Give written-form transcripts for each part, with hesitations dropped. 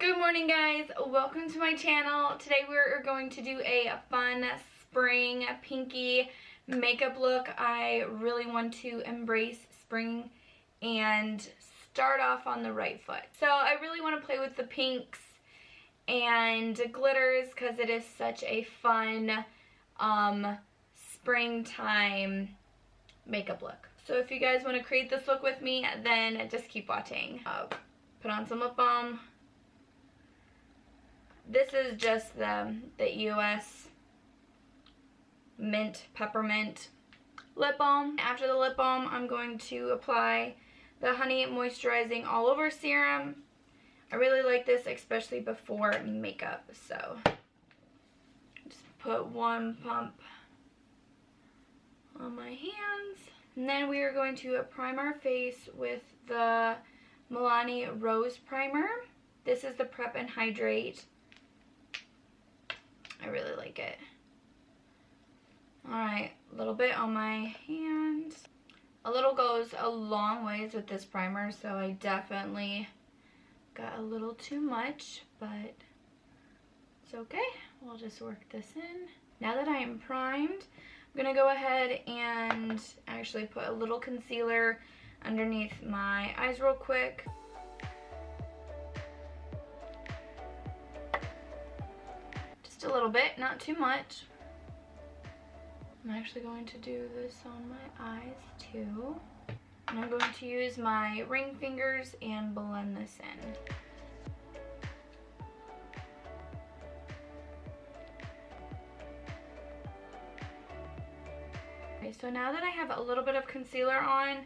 Good morning, guys. Welcome to my channel. Today we're going to do a fun spring pinky makeup look. I really want to embrace spring and start off on the right foot. So I really want to play with the pinks and glitters because it is such a fun springtime makeup look. So if you guys want to create this look with me, then just keep watching. Put on some lip balm. This is just the US Mint Peppermint lip balm. After the lip balm, I'm going to apply the Honey Moisturizing All Over Serum. I really like this, especially before makeup. So just put one pump on my hands. And then we are going to prime our face with the Milani Rose Primer. This is the Prep and Hydrate. I really like it. Alright, a little bit on my hand. A little goes a long ways with this primer, so I definitely got a little too much, but it's okay. We'll just work this in. Now that I am primed, I'm going to go ahead and actually put a little concealer underneath my eyes real quick. Just a little bit, not too much. I'm actually going to do this on my eyes too. And I'm going to use my ring fingers and blend this in. Okay, so now that I have a little bit of concealer on,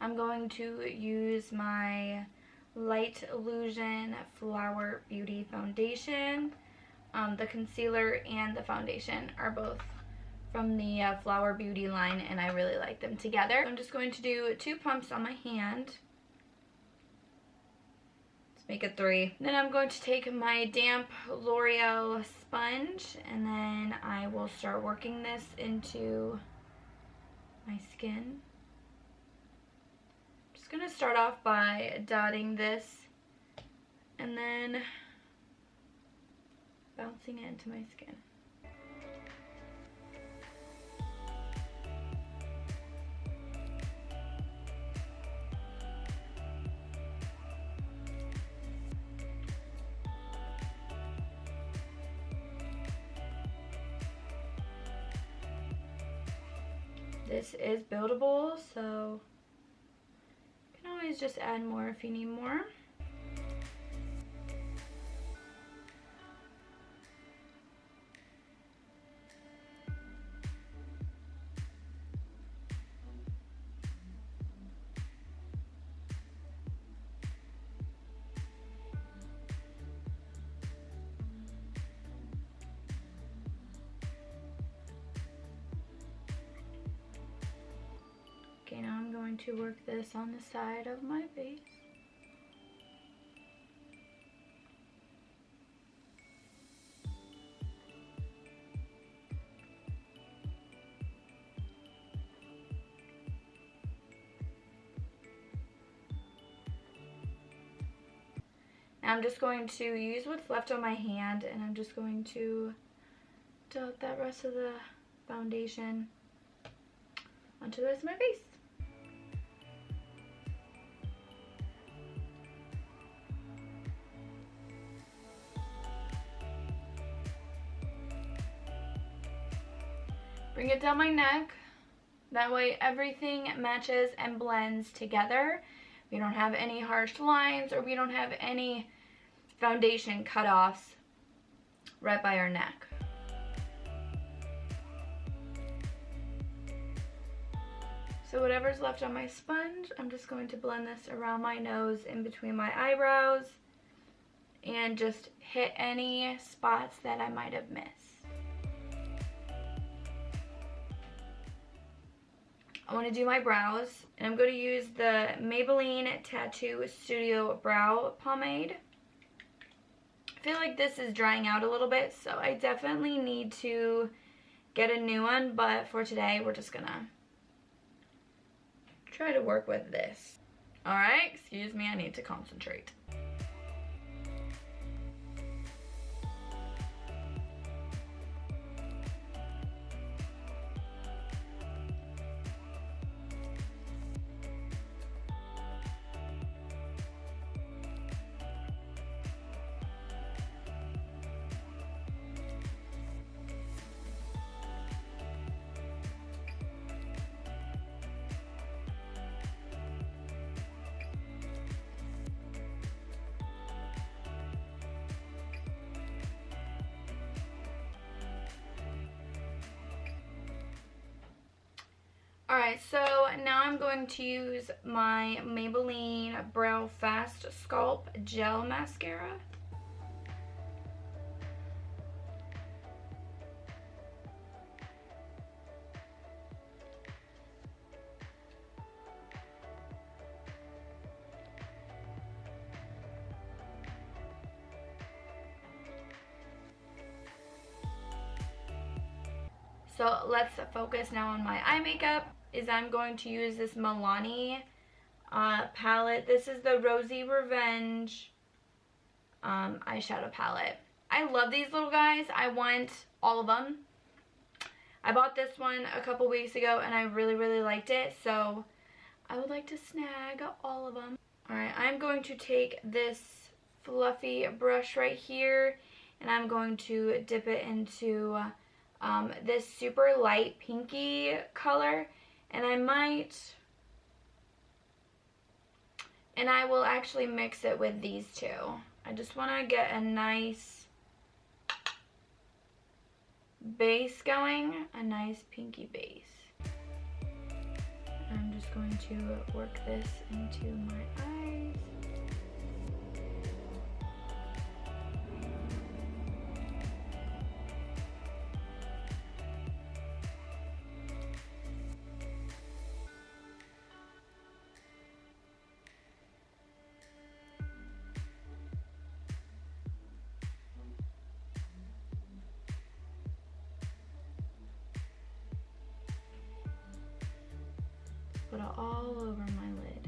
I'm going to use my Light Illusion Flower Beauty Foundation. The concealer and the foundation are both from the Flower Beauty line, and I really like them together. I'm just going to do 2 pumps on my hand. Let's make it 3. Then I'm going to take my damp L'Oreal sponge, and then I will start working this into my skin. I'm just going to start off by dotting this and then bouncing it into my skin. This is buildable, so you can always just add more if you need more. Okay, now I'm going to work this on the side of my face. Now I'm just going to use what's left on my hand, and I'm just going to dot that rest of the foundation onto the rest of my face. Bring it down my neck. That way everything matches and blends together. We don't have any harsh lines, or we don't have any foundation cutoffs right by our neck. So whatever's left on my sponge, I'm just going to blend this around my nose, in between my eyebrows, and just hit any spots that I might have missed. I want to do my brows, and I'm going to use the Maybelline TattooStudio Brow Pomade. I feel like this is drying out a little bit, so I definitely need to get a new one, but for today we're just gonna try to work with this. Alright, excuse me, I need to concentrate. Alright, so now I'm going to use my Maybelline Brow Fast Sculpt Gel Mascara. So let's focus now on my eye makeup. I'm going to use this Milani palette. This is the Rosy Revenge eyeshadow palette. I love these little guys. I want all of them. I bought this one a couple weeks ago and I really, really liked it. So I would like to snag all of them. Alright, I'm going to take this fluffy brush right here and I'm going to dip it into this super light pinky color. And I will actually mix it with these two. I just want to get a nice base going, a nice pinky base. I'm just going to work this into my eyes. Put it all over my lid.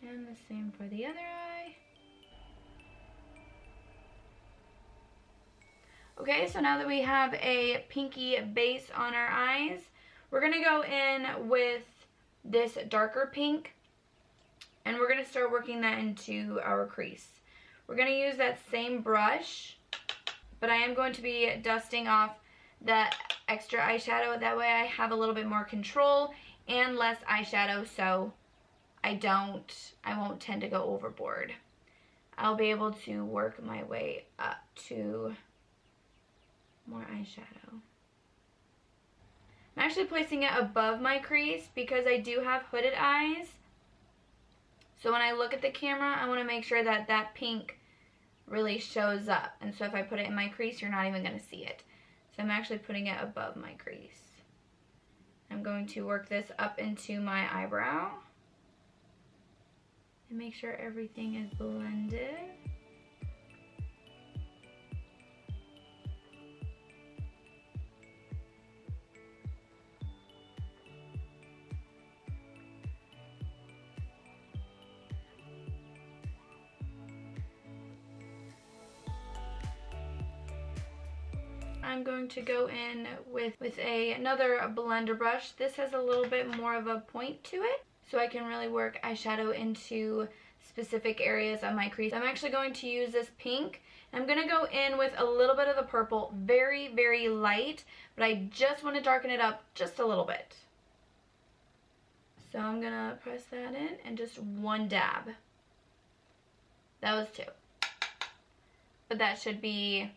And the same for the other eye. Okay, so now that we have a pinky base on our eyes, we're gonna go in with this darker pink and we're gonna start working that into our crease. We're gonna use that same brush, but I am going to be dusting off that extra eyeshadow. That way I have a little bit more control and less eyeshadow, so I won't tend to go overboard. I'll be able to work my way up to more eyeshadow. I'm actually placing it above my crease because I do have hooded eyes. So when I look at the camera, I want to make sure that that pink really shows up. And so if I put it in my crease, you're not even going to see it. So I'm actually putting it above my crease. I'm going to work this up into my eyebrow and make sure everything is blended. I'm going to go in with another blender brush. This has a little bit more of a point to it, so I can really work eyeshadow into specific areas of my crease. I'm actually going to use this pink. I'm going to go in with a little bit of the purple, very, very light, but I just want to darken it up just a little bit. So I'm going to press that in and just one dab. That was two. But that should be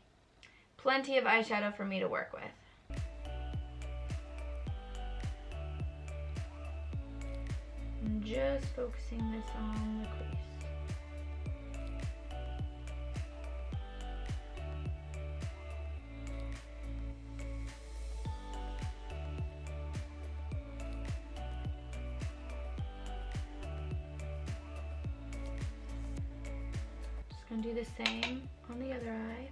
plenty of eyeshadow for me to work with. I'm just focusing this on the crease. Just gonna do the same on the other eye.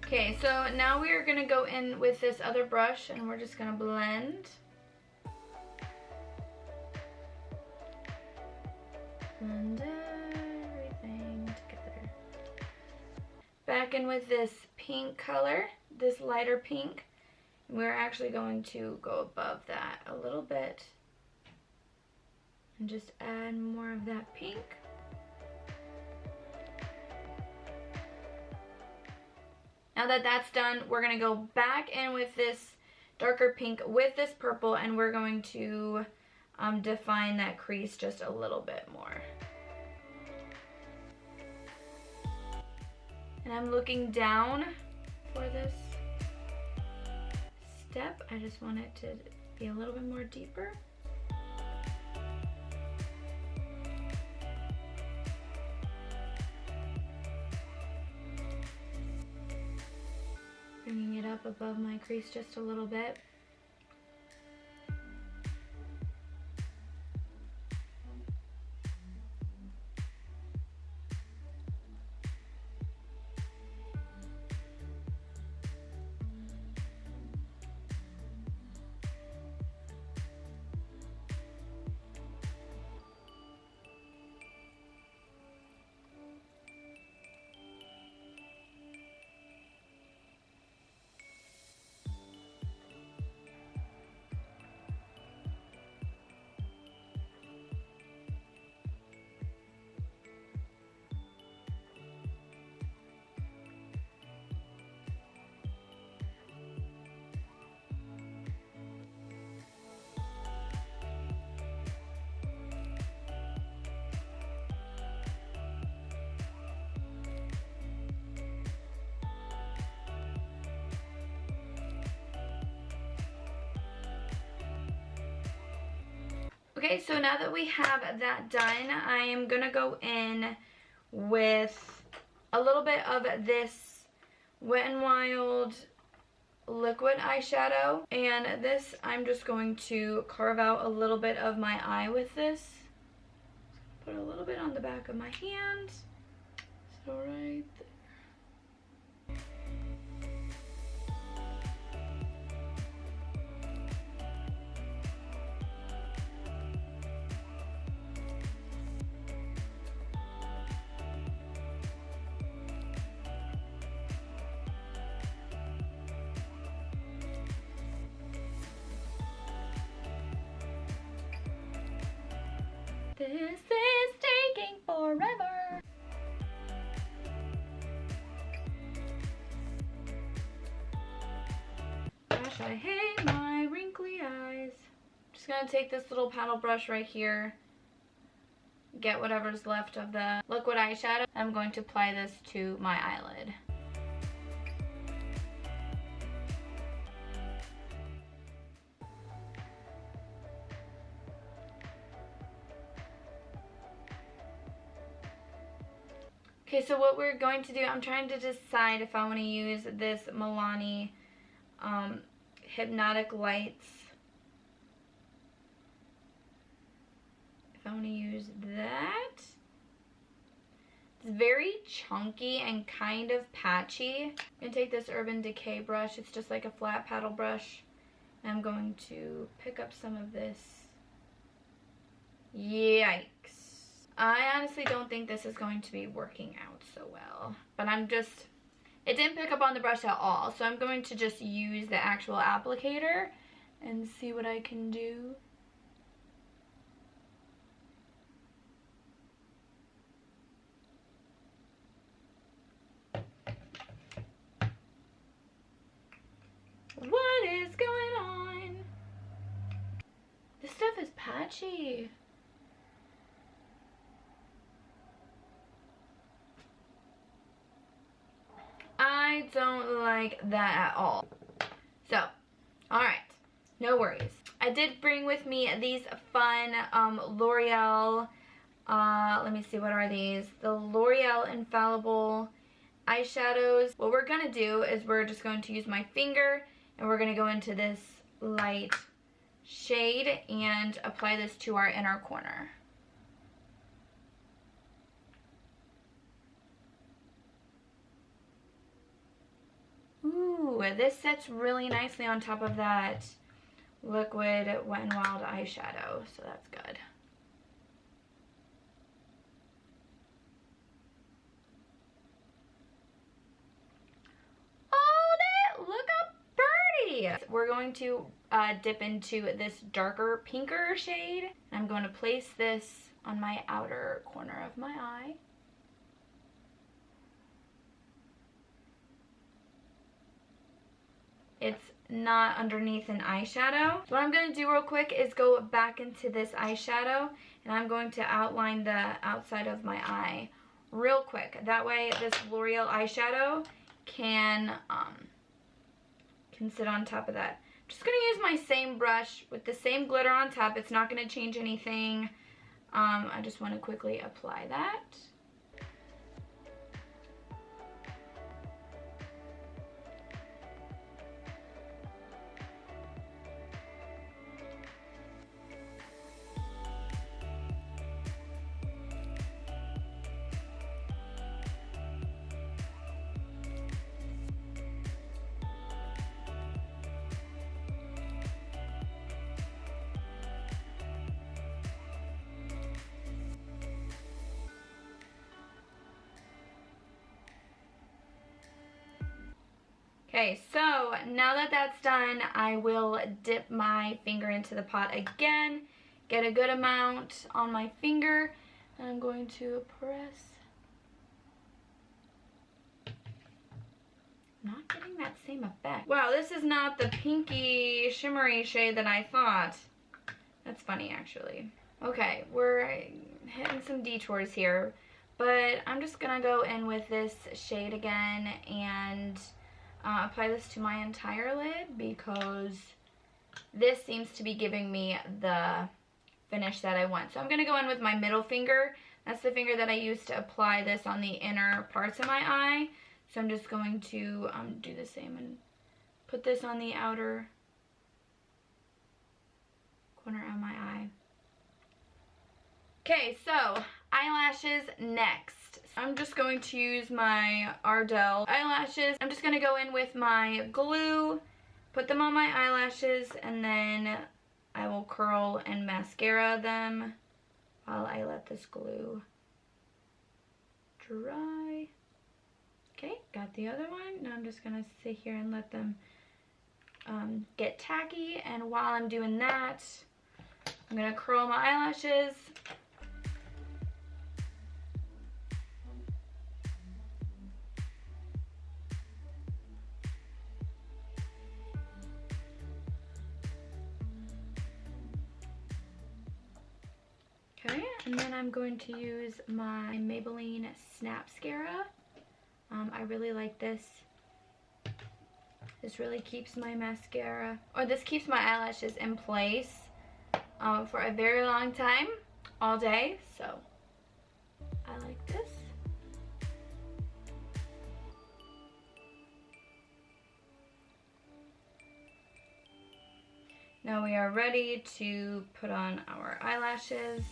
Okay, so now we are going to go in with this other brush and we're just going to blend. Blend everything together. Back in with this pink color, this lighter pink, We're actually going to go above that a little bit and just add more of that pink. Now that that's done, we're gonna go back in with this darker pink with this purple, and we're going to define that crease just a little bit more. And I'm looking down for this step. I just want it to be a little bit more deeper. Bringing it up above my crease just a little bit. Okay, so now that we have that done, I am gonna go in with a little bit of this Wet n Wild liquid eyeshadow, and this I'm just going to carve out a little bit of my eye with this. Put a little bit on the back of my hand, so right there. This is taking forever. Gosh, I hate my wrinkly eyes. Just gonna take this little paddle brush right here, get whatever's left of the liquid eyeshadow. I'm going to apply this to my eyelid. Okay, so what we're going to do, I'm trying to decide if I want to use this Milani Hypnotic Lights. If I want to use that. It's very chunky and kind of patchy. I'm going to take this Urban Decay brush. It's just like a flat paddle brush. And I'm going to pick up some of this. Yikes. I honestly don't think this is going to be working out so well. But it didn't pick up on the brush at all. So I'm going to just use the actual applicator and see what I can do. What is going on? This stuff is patchy. I don't like that at all. So, alright, no worries. I did bring with me these fun L'Oreal, let me see, what are these? The L'Oreal Infallible eyeshadows. What we're going to do is we're just going to use my finger and we're going to go into this light shade and apply this to our inner corner. Ooh, this sits really nicely on top of that liquid Wet n Wild eyeshadow, so that's good. Oh, look how pretty! Okay, we're going to dip into this darker pinker shade. I'm going to place this on my outer corner of my eye. It's not underneath an eyeshadow. So what I'm going to do real quick is go back into this eyeshadow, and I'm going to outline the outside of my eye real quick. That way this L'Oreal eyeshadow can sit on top of that. I'm just going to use my same brush with the same glitter on top. It's not going to change anything. I just want to quickly apply that. Okay, so now that that's done, I will dip my finger into the pot again, get a good amount on my finger, and I'm going to press. Not getting that same effect. Wow, this is not the pinky shimmery shade that I thought. That's funny, actually. Okay, we're hitting some detours here, but I'm just gonna go in with this shade again and apply this to my entire lid, because this seems to be giving me the finish that I want. So I'm going to go in with my middle finger. That's the finger that I use to apply this on the inner parts of my eye. So I'm just going to do the same and put this on the outer corner of my eye. Okay, so eyelashes next. I'm just going to use my Ardell eyelashes. I'm just going to go in with my glue, put them on my eyelashes, and then I will curl and mascara them while I let this glue dry. Okay, got the other one. Now I'm just going to sit here and let them get tacky, and while I'm doing that, I'm going to curl my eyelashes. Okay, and then I'm going to use my Maybelline Snapscara. I really like this. This really keeps my mascara, or this keeps my eyelashes in place for a very long time, all day, so I like this. Now we are ready to put on our eyelashes.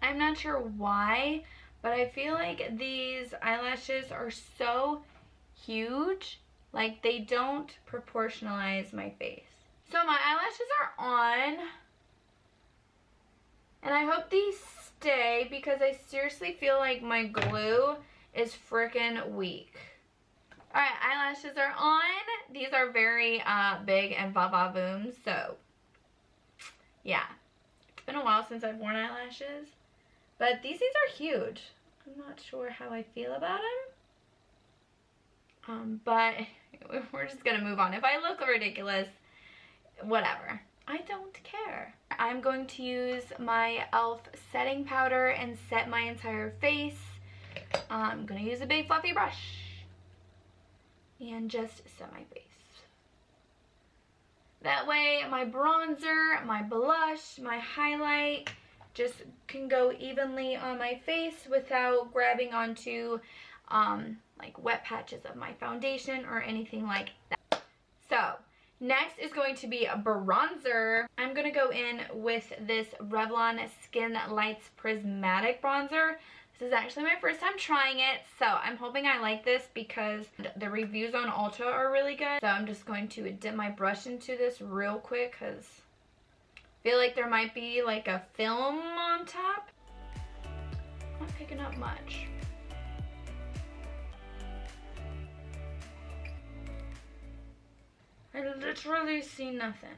I'm not sure why, but I feel like these eyelashes are so huge, like they don't proportionalize my face. So my eyelashes are on, and I hope these stay because I seriously feel like my glue is freaking weak. Alright, eyelashes are on. These are very big and va-va-voom, so yeah. It's been a while since I've worn eyelashes. But these are huge. I'm not sure how I feel about them. But we're just gonna move on. If I look ridiculous, whatever. I don't care. I'm going to use my E.L.F. setting powder and set my entire face. I'm gonna use a big fluffy brush and just set my face. That way my bronzer, my blush, my highlight just can go evenly on my face without grabbing onto like wet patches of my foundation or anything like that. So next is going to be a bronzer. I'm going to go in with this Revlon Skin Lights Prismatic bronzer. This is actually my first time trying it, so I'm hoping I like this because the reviews on Ulta are really good. So I'm just going to dip my brush into this real quick because I feel like there might be like a film on top. Not picking up much. I literally see nothing.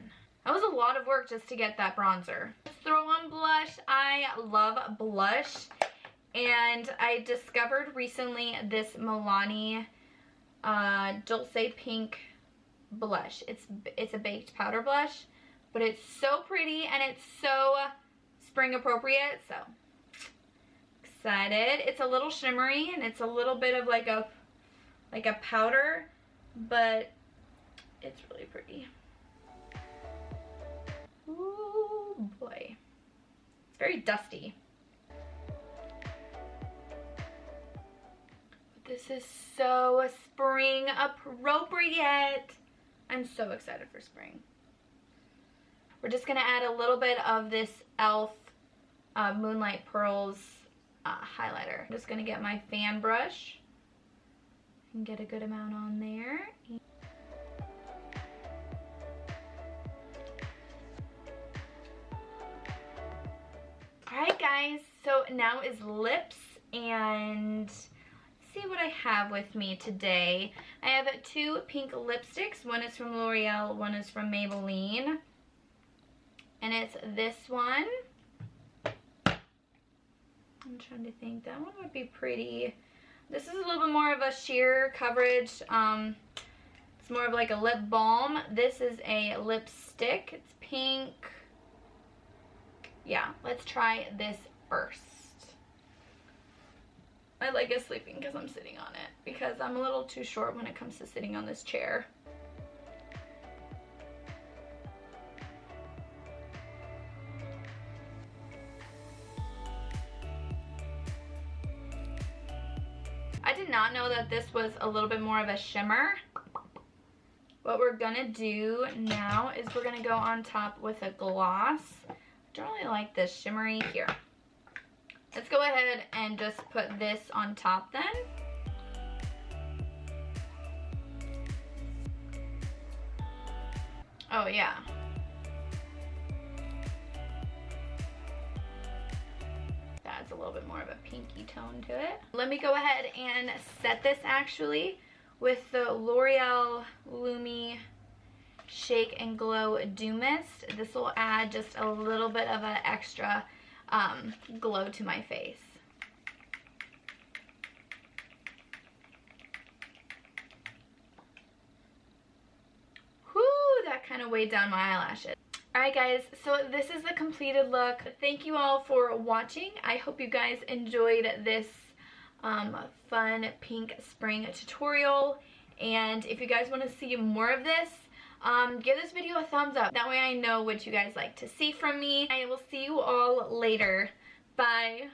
That was a lot of work just to get that bronzer. Let's throw on blush. I love blush. And I discovered recently this Milani Dulce Pink blush. It's a baked powder blush, but it's so pretty and it's so spring appropriate, so excited. It's a little shimmery and it's a little bit of like a powder, but it's really pretty. Ooh boy. It's very dusty. This is so spring appropriate. I'm so excited for spring. We're just gonna add a little bit of this E.L.F. Moonlight Pearls highlighter. I'm just gonna get my fan brush and get a good amount on there. Alright guys, so now is lips, and see what I have with me today. I have two pink lipsticks. One is from L'Oreal, one is from Maybelline. And it's this one. I'm trying to think. That one would be pretty. This is a little bit more of a sheer coverage. It's more of like a lip balm. This is a lipstick. It's pink. Yeah, let's try this first. My leg is sleeping because I'm sitting on it because I'm a little too short when it comes to sitting on this chair. I did not know that this was a little bit more of a shimmer. What we're gonna do now is we're gonna go on top with a gloss. I don't really like this shimmery here. Let's go ahead and just put this on top then. Oh yeah. That's a little bit more of a pinky tone to it. Let me go ahead and set this actually with the L'Oreal Lumi Shake and Glow Dew Mist. This will add just a little bit of an extra glow to my face. Whoo, that kind of weighed down my eyelashes. Alright guys, so this is the completed look. Thank you all for watching. I hope you guys enjoyed this fun pink spring tutorial. And if you guys want to see more of this, give this video a thumbs up. That way I know what you guys like to see from me. I will see you all later. Bye.